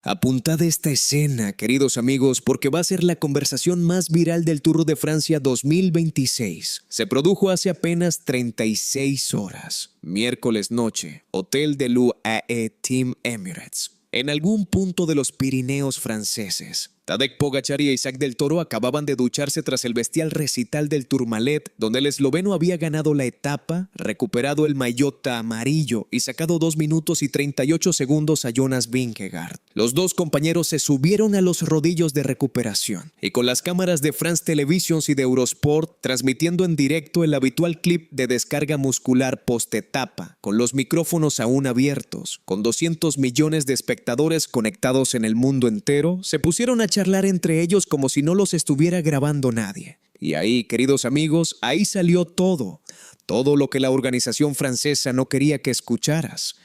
Apuntad esta escena, queridos amigos, porque va a ser la conversación más viral del Tour de Francia 2026. Se produjo hace apenas 36 horas. Miércoles noche, Hotel de l'UAE Team Emirates. En algún punto de los Pirineos franceses. Tadej Pogačar y Isaac del Toro acababan de ducharse tras el bestial recital del Tourmalet, donde el esloveno había ganado la etapa, recuperado el maillot amarillo y sacado 2 minutos y 38 segundos a Jonas Vingegaard. Los dos compañeros se subieron a los rodillos de recuperación y con las cámaras de France Televisions y de Eurosport transmitiendo en directo el habitual clip de descarga muscular post-etapa, con los micrófonos aún abiertos, con 200 millones de espectadores conectados en el mundo entero, se pusieron a charlar entre ellos como si no los estuviera grabando nadie. Y ahí, queridos amigos, ahí salió todo. Todo lo que la organización francesa no quería que escucharas.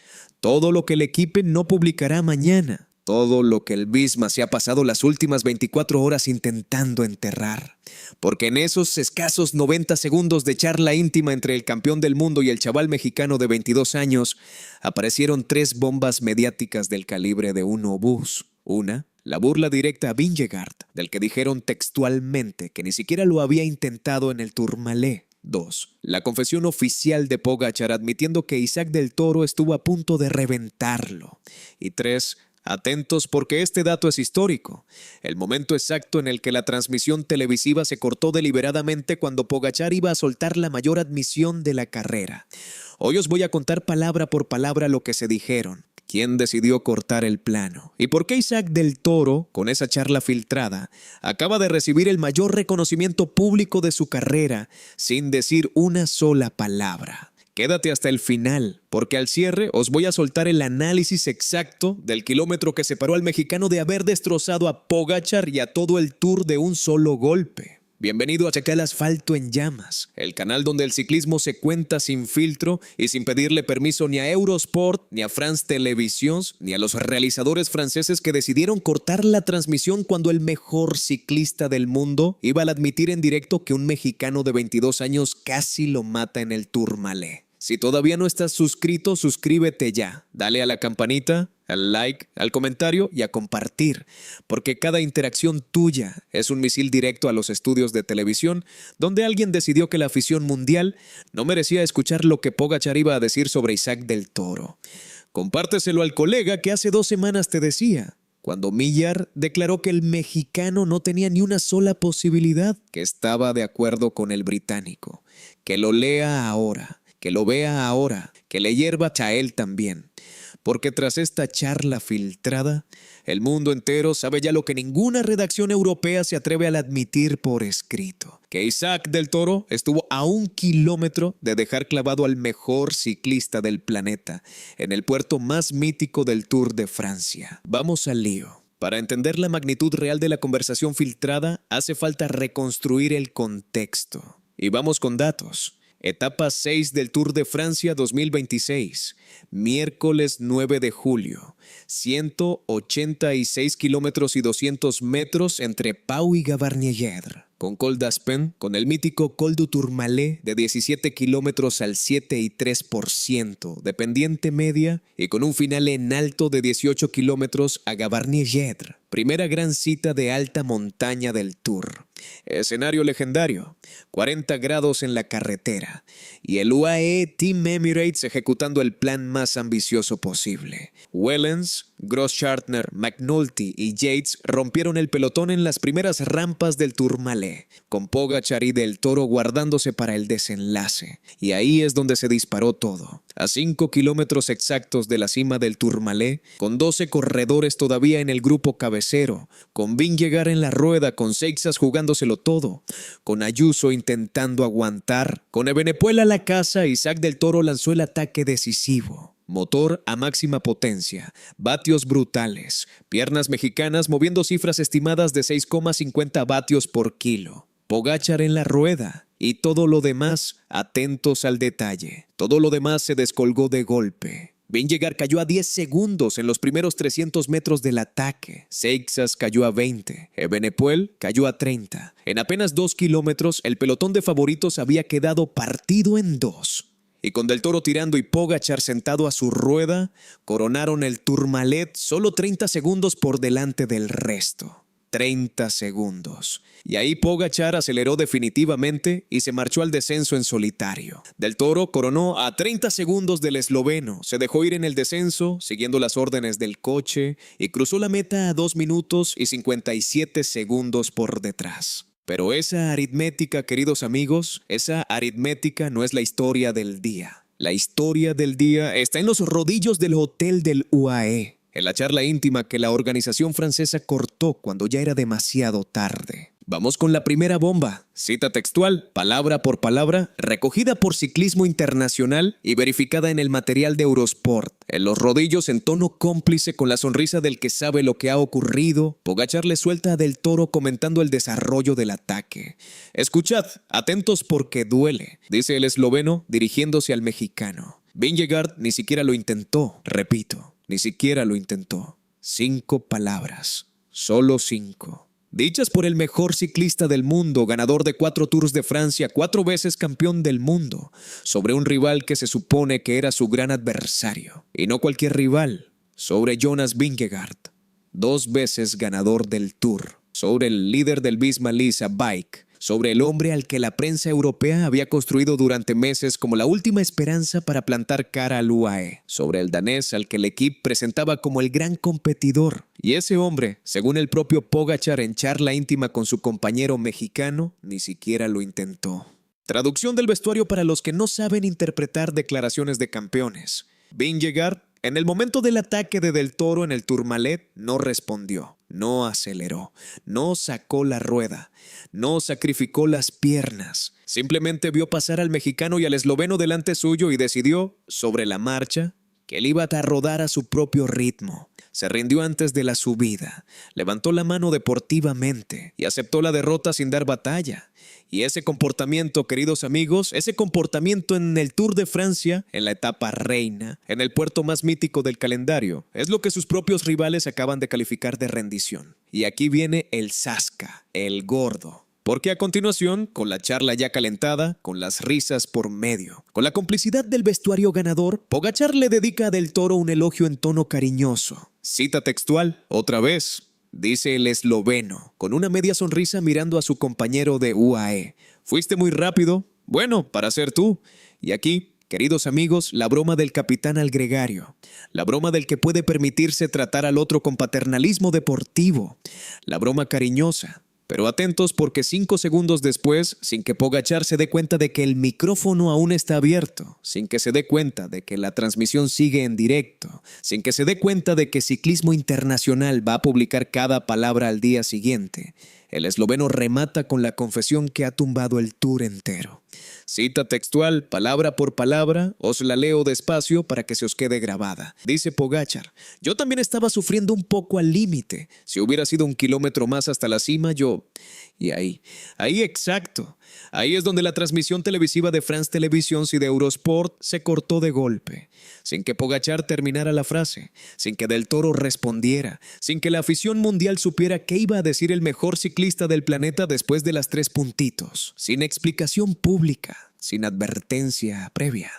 Todo lo que el equipo no publicará mañana. Todo lo que el Visma se ha pasado las últimas 24 horas intentando enterrar. Porque en esos escasos 90 segundos de charla íntima entre el campeón del mundo y el chaval mexicano de 22 años, aparecieron 3 bombas mediáticas del calibre de un obús. Una, la burla directa a Vingegaard, del que dijeron textualmente que ni siquiera lo había intentado en el Tourmalet. 2. La confesión oficial de Pogačar admitiendo que Isaac del Toro estuvo a punto de reventarlo. Y 3. Atentos porque este dato es histórico. El momento exacto en el que la transmisión televisiva se cortó deliberadamente cuando Pogačar iba a soltar la mayor admisión de la carrera. Hoy os voy a contar palabra por palabra lo que se dijeron. ¿Quién decidió cortar el plano? ¿Y por qué Isaac del Toro, con esa charla filtrada, acaba de recibir el mayor reconocimiento público de su carrera sin decir una sola palabra? Quédate hasta el final, porque al cierre os voy a soltar el análisis exacto del kilómetro que separó al mexicano de haber destrozado a Pogačar y a todo el Tour de un solo golpe. Bienvenido a Checa el Asfalto en Llamas, el canal donde el ciclismo se cuenta sin filtro y sin pedirle permiso ni a Eurosport, ni a France Televisions, ni a los realizadores franceses que decidieron cortar la transmisión cuando el mejor ciclista del mundo iba a admitir en directo que un mexicano de 22 años casi lo mata en el Tourmalet. Si todavía no estás suscrito, suscríbete ya. Dale a la campanita, al like, al comentario y a compartir, porque cada interacción tuya es un misil directo a los estudios de televisión, donde alguien decidió que la afición mundial no merecía escuchar lo que Pogačar iba a decir sobre Isaac del Toro. Compárteselo al colega que hace 2 semanas te decía, cuando Millar declaró que el mexicano no tenía ni una sola posibilidad, que estaba de acuerdo con el británico. Que lo lea ahora. Que lo vea ahora, que le hierva a él también. Porque tras esta charla filtrada, el mundo entero sabe ya lo que ninguna redacción europea se atreve a admitir por escrito. Que Isaac del Toro estuvo a 1 kilómetro de dejar clavado al mejor ciclista del planeta, en el puerto más mítico del Tour de Francia. Vamos al lío. Para entender la magnitud real de la conversación filtrada, hace falta reconstruir el contexto. Y vamos con datos. Etapa 6 del Tour de Francia 2026, miércoles 9 de julio, 186 kilómetros y 200 metros entre Pau y Gavarnie-Lledre. Con Col d'Aspen, con el mítico Col du Tourmalet de 17 kilómetros al 7,3% de pendiente media y con un final en alto de 18 kilómetros a Gavarnie-Lledre. Primera gran cita de alta montaña del Tour. Escenario legendario, 40 grados en la carretera y el UAE Team Emirates ejecutando el plan más ambicioso posible. Wellens, Grosschartner, McNulty y Yates rompieron el pelotón en las primeras rampas del Tourmalet, con Pogačar y del Toro guardándose para el desenlace. Y ahí es donde se disparó todo. A 5 kilómetros exactos de la cima del Tourmalet, con 12 corredores todavía en el grupo cabecero, con Vingegaard en la rueda, con Seixas jugándoselo todo, con Ayuso intentando aguantar, con Evenepoel a la casa, Isaac del Toro lanzó el ataque decisivo. Motor a máxima potencia, vatios brutales, piernas mexicanas moviendo cifras estimadas de 6,50 vatios por kilo. Pogačar en la rueda y todo lo demás atentos al detalle. Todo lo demás se descolgó de golpe. Vingegaard cayó a 10 segundos en los primeros 300 metros del ataque. Seixas cayó a 20. Evenepoel cayó a 30. En apenas 2 kilómetros, el pelotón de favoritos había quedado partido en 2. y con Del Toro tirando y Pogačar sentado a su rueda, coronaron el Tourmalet solo 30 segundos por delante del resto. 30 segundos. Y ahí Pogačar aceleró definitivamente y se marchó al descenso en solitario. Del Toro coronó a 30 segundos del esloveno, se dejó ir en el descenso, siguiendo las órdenes del coche, y cruzó la meta a 2 minutos y 57 segundos por detrás. Pero esa aritmética, queridos amigos, esa aritmética no es la historia del día. La historia del día está en los rodillos del hotel del UAE, en la charla íntima que la organización francesa cortó cuando ya era demasiado tarde. Vamos con la primera bomba, cita textual, palabra por palabra, recogida por Ciclismo Internacional y verificada en el material de Eurosport. En los rodillos, en tono cómplice con la sonrisa del que sabe lo que ha ocurrido, Pogačar le suelta a Del Toro comentando el desarrollo del ataque. Escuchad, atentos porque duele, dice el esloveno dirigiéndose al mexicano. Vingegaard ni siquiera lo intentó, repito, ni siquiera lo intentó. 5 palabras, solo 5. Dichas por el mejor ciclista del mundo, ganador de 4 Tours de Francia, 4 veces campeón del mundo, sobre un rival que se supone que era su gran adversario. Y no cualquier rival, sobre Jonas Vingegaard, 2 veces ganador del Tour, sobre el líder del Visma-Lease Bike, sobre el hombre al que la prensa europea había construido durante meses como la última esperanza para plantar cara al UAE, sobre el danés al que el equipo presentaba como el gran competidor. Y ese hombre, según el propio Pogačar en charla íntima con su compañero mexicano, ni siquiera lo intentó. Traducción del vestuario para los que no saben interpretar declaraciones de campeones. Vingegaard, en el momento del ataque de Del Toro en el Tourmalet, no respondió, no aceleró, no sacó la rueda, no sacrificó las piernas. Simplemente vio pasar al mexicano y al esloveno delante suyo y decidió, sobre la marcha, que él iba a rodar a su propio ritmo. Se rindió antes de la subida, levantó la mano deportivamente y aceptó la derrota sin dar batalla. Y ese comportamiento, queridos amigos, ese comportamiento en el Tour de Francia, en la etapa reina, en el puerto más mítico del calendario, es lo que sus propios rivales acaban de calificar de rendición. Y aquí viene el zasca, el gordo. Porque a continuación, con la charla ya calentada, con las risas por medio, con la complicidad del vestuario ganador, Pogačar le dedica a Del Toro un elogio en tono cariñoso. Cita textual, otra vez, dice el esloveno, con una media sonrisa mirando a su compañero de UAE. ¿Fuiste muy rápido? Bueno, para ser tú. Y aquí, queridos amigos, la broma del capitán al gregario, la broma del que puede permitirse tratar al otro con paternalismo deportivo, la broma cariñosa. Pero atentos porque 5 segundos después, sin que Pogačar se dé cuenta de que el micrófono aún está abierto, sin que se dé cuenta de que la transmisión sigue en directo, sin que se dé cuenta de que Ciclismo Internacional va a publicar cada palabra al día siguiente, el esloveno remata con la confesión que ha tumbado el Tour entero. Cita textual, palabra por palabra, os la leo despacio para que se os quede grabada. Dice Pogačar, yo también estaba sufriendo un poco al límite. Si hubiera sido 1 kilómetro más hasta la cima, yo... Y ahí exacto. Ahí es donde la transmisión televisiva de France Televisions y de Eurosport se cortó de golpe, sin que Pogačar terminara la frase, sin que Del Toro respondiera, sin que la afición mundial supiera qué iba a decir el mejor ciclista del planeta después de las 3 puntitos, sin explicación pública, sin advertencia previa.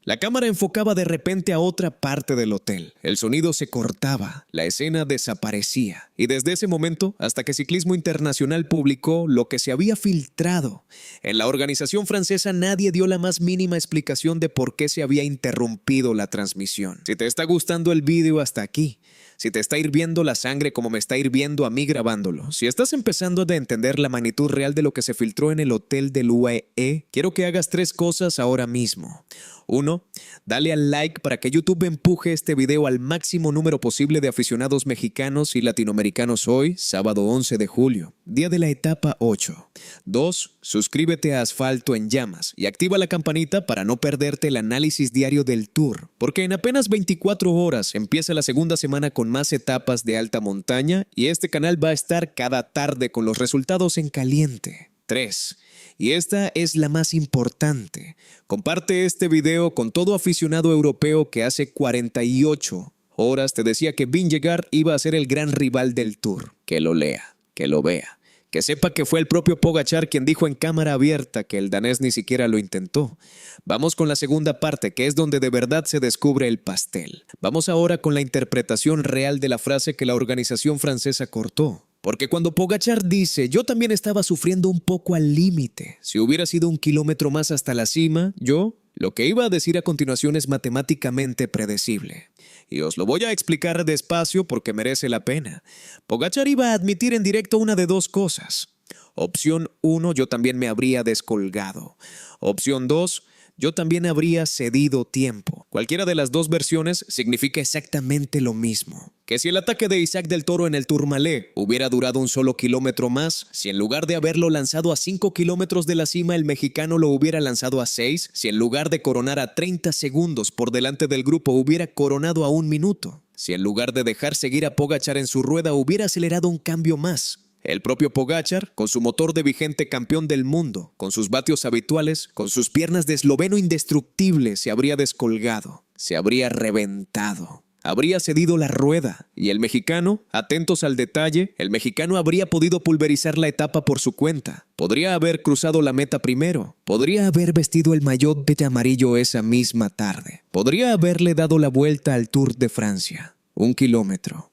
La cámara enfocaba de repente a otra parte del hotel. El sonido se cortaba, la escena desaparecía. Y desde ese momento, hasta que Ciclismo Internacional publicó lo que se había filtrado, en la organización francesa nadie dio la más mínima explicación de por qué se había interrumpido la transmisión. Si te está gustando el vídeo hasta aquí, si te está hirviendo la sangre como me está hirviendo a mí grabándolo, si estás empezando a entender la magnitud real de lo que se filtró en el hotel del UAE, quiero que hagas 3 cosas ahora mismo. 1. Dale al like para que YouTube empuje este video al máximo número posible de aficionados mexicanos y latinoamericanos hoy, sábado 11 de julio, día de la etapa 8. 2. Suscríbete a Asfalto en Llamas y activa la campanita para no perderte el análisis diario del Tour, porque en apenas 24 horas empieza la segunda semana con más etapas de alta montaña y este canal va a estar cada tarde con los resultados en caliente. 3. Y esta es la más importante. Comparte este video con todo aficionado europeo que hace 48 horas te decía que Vingegaard iba a ser el gran rival del Tour. Que lo lea, que lo vea, que Que sepa que fue el propio Pogačar quien dijo en cámara abierta que el danés ni siquiera lo intentó. Vamos con la segunda parte, que es donde de verdad se descubre el pastel. Vamos ahora con la interpretación real de la frase que la organización francesa cortó. Porque cuando Pogačar dice, yo también estaba sufriendo un poco al límite, si hubiera sido 1 kilómetro más hasta la cima, lo que iba a decir a continuación es matemáticamente predecible. Y os lo voy a explicar despacio porque merece la pena. Pogačar iba a admitir en directo una de dos cosas. Opción 1, yo también me habría descolgado. Opción 2, yo también habría cedido tiempo. Cualquiera de las dos versiones significa exactamente lo mismo. Que si el ataque de Isaac del Toro en el Tourmalet hubiera durado un solo kilómetro más, si en lugar de haberlo lanzado a 5 kilómetros de la cima, el mexicano lo hubiera lanzado a 6, si en lugar de coronar a 30 segundos por delante del grupo hubiera coronado a 1 minuto, si en lugar de dejar seguir a Pogačar en su rueda hubiera acelerado un cambio más. El propio Pogačar, con su motor de vigente campeón del mundo, con sus vatios habituales, con sus piernas de esloveno indestructible, se habría descolgado, se habría reventado, habría cedido la rueda, y el mexicano, atentos al detalle, el mexicano habría podido pulverizar la etapa por su cuenta. Podría haber cruzado la meta primero, podría haber vestido el maillot de amarillo esa misma tarde, podría haberle dado la vuelta al Tour de Francia. 1 kilómetro,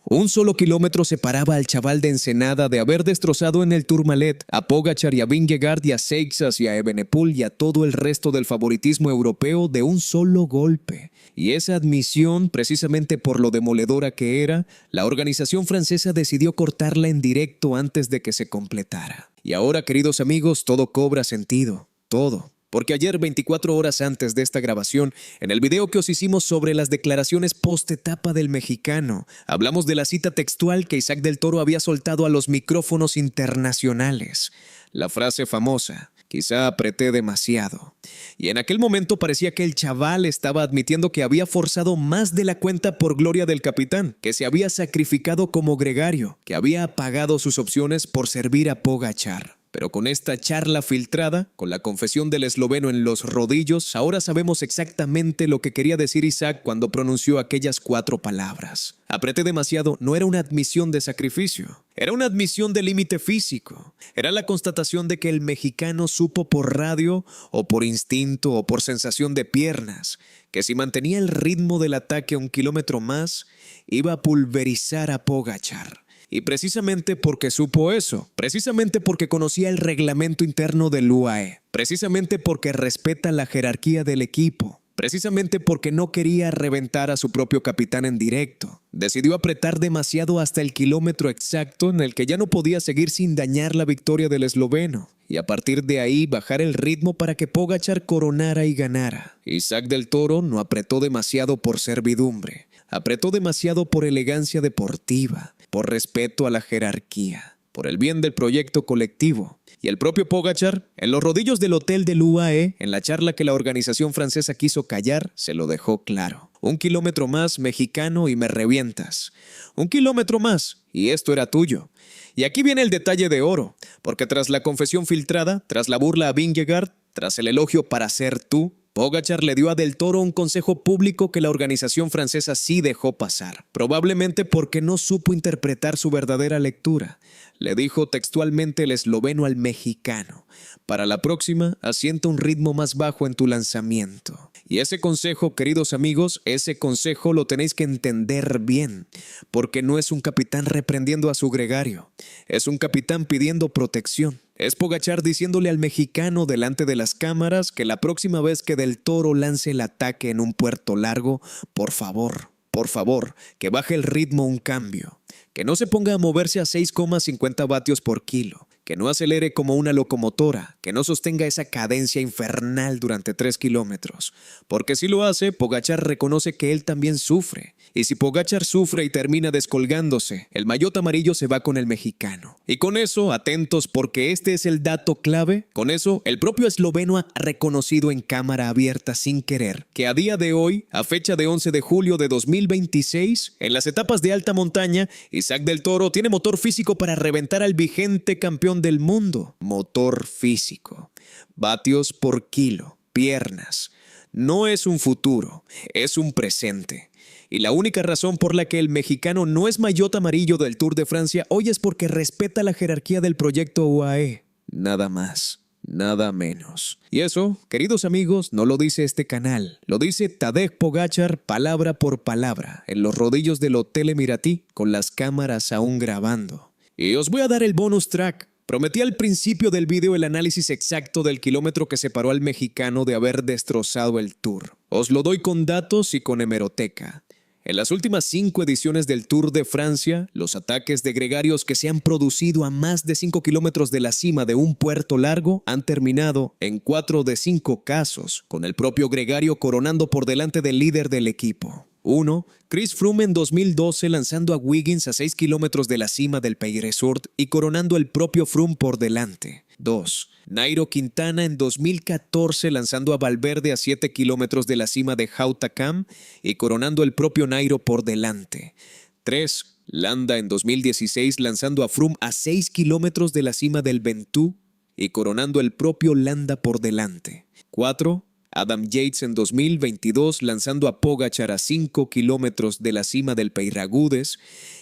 un solo kilómetro separaba al chaval de Ensenada de haber destrozado en el Tourmalet a Pogačar y a Vingegaard y a Seixas y a Evenepoel y a todo el resto del favoritismo europeo de un solo golpe. Y esa admisión, precisamente por lo demoledora que era, la organización francesa decidió cortarla en directo antes de que se completara. Y ahora, queridos amigos, todo cobra sentido, todo. Porque ayer, 24 horas antes de esta grabación, en el video que os hicimos sobre las declaraciones post-etapa del mexicano, hablamos de la cita textual que Isaac del Toro había soltado a los micrófonos internacionales. La frase famosa, quizá apreté demasiado. Y en aquel momento parecía que el chaval estaba admitiendo que había forzado más de la cuenta por gloria del capitán, que se había sacrificado como gregario, que había apagado sus opciones por servir a Pogačar. Pero con esta charla filtrada, con la confesión del esloveno en los rodillos, ahora sabemos exactamente lo que quería decir Isaac cuando pronunció aquellas 4 palabras. Apreté demasiado no era una admisión de sacrificio, era una admisión de límite físico. Era la constatación de que el mexicano supo por radio, o por instinto, o por sensación de piernas, que si mantenía el ritmo del ataque 1 kilómetro más, iba a pulverizar a Pogačar. Y precisamente porque supo eso, precisamente porque conocía el reglamento interno del UAE, precisamente porque respeta la jerarquía del equipo, precisamente porque no quería reventar a su propio capitán en directo, decidió apretar demasiado hasta el kilómetro exacto en el que ya no podía seguir sin dañar la victoria del esloveno, y a partir de ahí bajar el ritmo para que Pogačar coronara y ganara. Isaac del Toro no apretó demasiado por servidumbre, apretó demasiado por elegancia deportiva, por respeto a la jerarquía, por el bien del proyecto colectivo. Y el propio Pogačar, en los rodillos del hotel del UAE, en la charla que la organización francesa quiso callar, se lo dejó claro. 1 kilómetro más, mexicano, y me revientas. 1 kilómetro más, y esto era tuyo. Y aquí viene el detalle de oro, porque tras la confesión filtrada, tras la burla a Vingegaard, tras el elogio para ser tú, Pogačar le dio a Del Toro un consejo público que la organización francesa sí dejó pasar, probablemente porque no supo interpretar su verdadera lectura. Le dijo textualmente el esloveno al mexicano: para la próxima, asienta un ritmo más bajo en tu lanzamiento. Y ese consejo, queridos amigos, ese consejo lo tenéis que entender bien, porque no es un capitán reprendiendo a su gregario, es un capitán pidiendo protección. Es Pogačar diciéndole al mexicano delante de las cámaras que la próxima vez que Del Toro lance el ataque en un puerto largo, por favor, que baje el ritmo un cambio, que no se ponga a moverse a 6,50 vatios por kilo, que no acelere como una locomotora, que no sostenga esa cadencia infernal durante 3 kilómetros, porque si lo hace, Pogačar reconoce que él también sufre, y si Pogačar sufre y termina descolgándose, el maillot amarillo se va con el mexicano. Y con eso, atentos porque este es el dato clave, con eso el propio esloveno ha reconocido en cámara abierta sin querer que a día de hoy, a fecha de 11 de julio de 2026, en las etapas de alta montaña, Isaac del Toro tiene motor físico para reventar al vigente campeón del mundo. Motor físico. Vatios por kilo. Piernas. no es un futuro, es un presente. Y la única razón por la que el mexicano no es maillot amarillo del Tour de Francia hoy es porque respeta la jerarquía del proyecto UAE. Nada más, nada menos. Y eso, queridos amigos, no lo dice este canal. Lo dice Tadej Pogačar palabra por palabra, en los rodillos del Hotel Emiratí, con las cámaras aún grabando. Y os voy a dar el bonus track. Prometí al principio del video el análisis exacto del kilómetro que separó al mexicano de haber destrozado el Tour. Os lo doy con datos y con hemeroteca. En las últimas 5 ediciones del Tour de Francia, los ataques de gregarios que se han producido a más de 5 kilómetros de la cima de un puerto largo han terminado en 4 de 5 casos, con el propio gregario coronando por delante del líder del equipo. 1. Chris Froome en 2012 lanzando a Wiggins a 6 kilómetros de la cima del Pays Resort y coronando el propio Froome por delante. 2. Nairo Quintana en 2014 lanzando a Valverde a 7 kilómetros de la cima de Hautacam y coronando el propio Nairo por delante. 3. Landa en 2016 lanzando a Froome a 6 kilómetros de la cima del Ventoux y coronando el propio Landa por delante. 4. Adam Yates en 2022 lanzando a Pogačar a 5 kilómetros de la cima del Peiragudes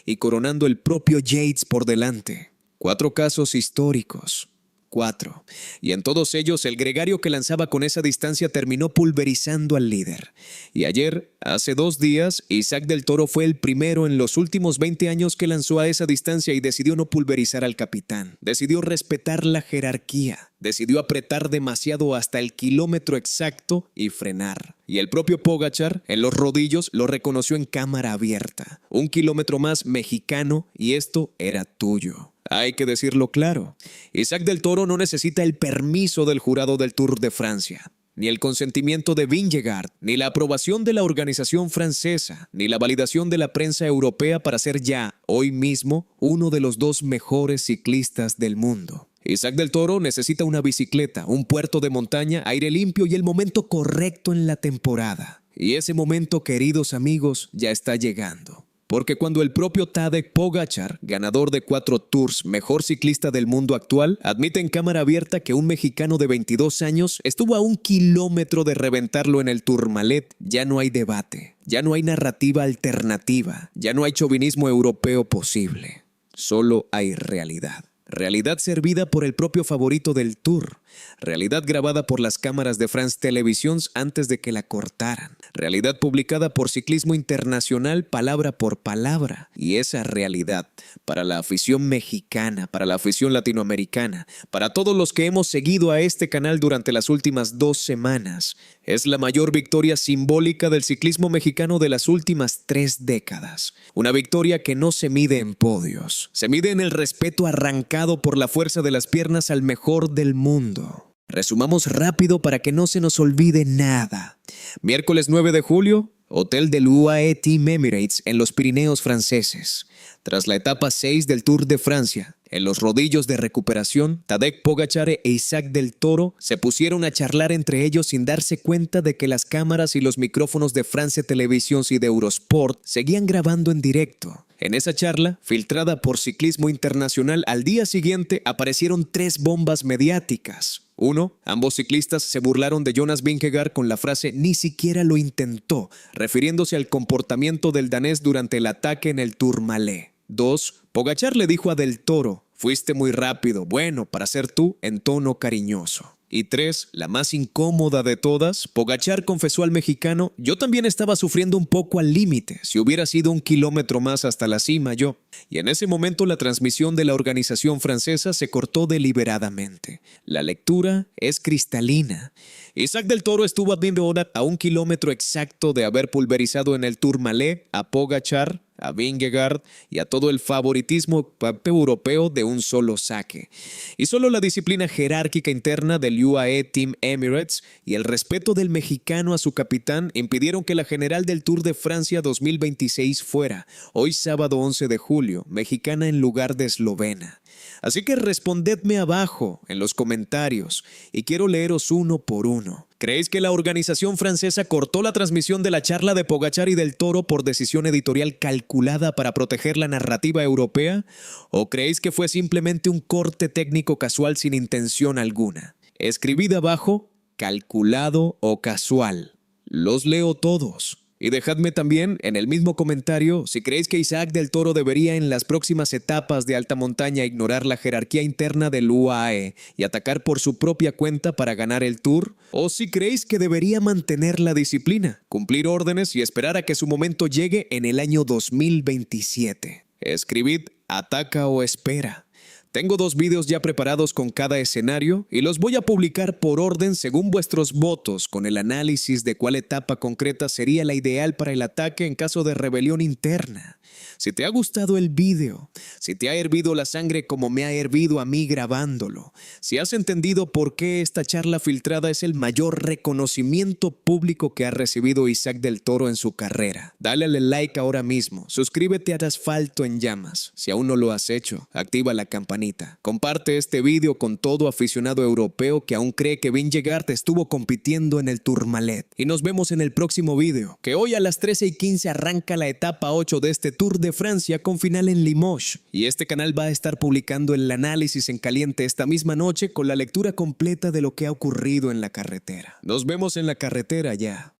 y coronando el propio Yates por delante. 4 casos históricos. 4. Y en todos ellos el gregario que lanzaba con esa distancia terminó pulverizando al líder. Y ayer, hace 2 días, Isaac del Toro fue el primero en los últimos 20 años que lanzó a esa distancia y decidió no pulverizar al capitán. Decidió respetar la jerarquía. Decidió apretar demasiado hasta el kilómetro exacto y frenar. Y el propio Pogačar, en los rodillos, lo reconoció en cámara abierta. 1 kilómetro más mexicano y esto era tuyo. Hay que decirlo claro, Isaac del Toro no necesita el permiso del jurado del Tour de Francia, ni el consentimiento de Vingegaard, ni la aprobación de la organización francesa, ni la validación de la prensa europea para ser ya, hoy mismo, uno de los 2 mejores ciclistas del mundo. Isaac del Toro necesita una bicicleta, un puerto de montaña, aire limpio y el momento correcto en la temporada. Y ese momento, queridos amigos, ya está llegando. Porque cuando el propio Tadej Pogačar, ganador de 4 Tours, mejor ciclista del mundo actual, admite en cámara abierta que un mexicano de 22 años estuvo a 1 kilómetro de reventarlo en el Tourmalet, ya no hay debate, ya no hay narrativa alternativa, ya no hay chauvinismo europeo posible. Solo hay realidad. Realidad servida por el propio favorito del Tour. Realidad grabada por las cámaras de France Televisions antes de que la cortaran. Realidad publicada por Ciclismo Internacional palabra por palabra. Y esa realidad, para la afición mexicana, para la afición latinoamericana, para todos los que hemos seguido a este canal durante las últimas 2 semanas, es la mayor victoria simbólica del ciclismo mexicano de las últimas 3 décadas. Una victoria que no se mide en podios, se mide en el respeto arrancado por la fuerza de las piernas al mejor del mundo. Resumamos rápido para que no se nos olvide nada. Miércoles 9 de julio, hotel del UAE Team Emirates en los Pirineos franceses. Tras la etapa 6 del Tour de Francia, en los rodillos de recuperación, Tadej Pogačar e Isaac del Toro se pusieron a charlar entre ellos sin darse cuenta de que las cámaras y los micrófonos de France Televisions y de Eurosport seguían grabando en directo. En esa charla, filtrada por Ciclismo Internacional, al día siguiente aparecieron 3 bombas mediáticas. 1. Ambos ciclistas se burlaron de Jonas Vingegaard con la frase «ni siquiera lo intentó», refiriéndose al comportamiento del danés durante el ataque en el Tourmalet. 2. Pogačar le dijo a Del Toro «fuiste muy rápido, bueno, para ser tú», en tono cariñoso. Y 3, la más incómoda de todas, Pogačar confesó al mexicano «yo también estaba sufriendo un poco al límite, si hubiera sido 1 kilómetro más hasta la cima yo». Y en ese momento la transmisión de la organización francesa se cortó deliberadamente. La lectura es cristalina. Isaac del Toro estuvo a 1 kilómetro exacto de haber pulverizado en el Tourmalet a Pogačar, a Vingegaard y a todo el favoritismo europeo de un solo saque. Y solo la disciplina jerárquica interna del UAE Team Emirates y el respeto del mexicano a su capitán impidieron que la general del Tour de Francia 2026 fuera, hoy sábado 11 de julio, mexicana en lugar de eslovena. Así que respondedme abajo en los comentarios y quiero leeros uno por uno. ¿Creéis que la organización francesa cortó la transmisión de la charla de Pogačar y del Toro por decisión editorial calculada para proteger la narrativa europea? ¿O creéis que fue simplemente un corte técnico casual sin intención alguna? Escribid abajo, calculado o casual. Los leo todos. Y dejadme también en el mismo comentario si creéis que Isaac del Toro debería en las próximas etapas de alta montaña ignorar la jerarquía interna del UAE y atacar por su propia cuenta para ganar el Tour, o si creéis que debería mantener la disciplina, cumplir órdenes y esperar a que su momento llegue en el año 2027. Escribid ataca o espera. Tengo 2 vídeos ya preparados con cada escenario y los voy a publicar por orden según vuestros votos, con el análisis de cuál etapa concreta sería la ideal para el ataque en caso de rebelión interna. Si te ha gustado el vídeo, si te ha hervido la sangre como me ha hervido a mí grabándolo, si has entendido por qué esta charla filtrada es el mayor reconocimiento público que ha recibido Isaac del Toro en su carrera, dale al like ahora mismo, suscríbete a Asfalto en Llamas, si aún no lo has hecho, activa la campanita, comparte este vídeo con todo aficionado europeo que aún cree que Vingegaard estuvo compitiendo en el Tourmalet, y nos vemos en el próximo vídeo, que hoy a las 13:15 arranca la etapa 8 de este Tour de Francia con final en Limoges, y este canal va a estar publicando el análisis en caliente esta misma noche con la lectura completa de lo que ha ocurrido en la carretera. Nos vemos en la carretera ya.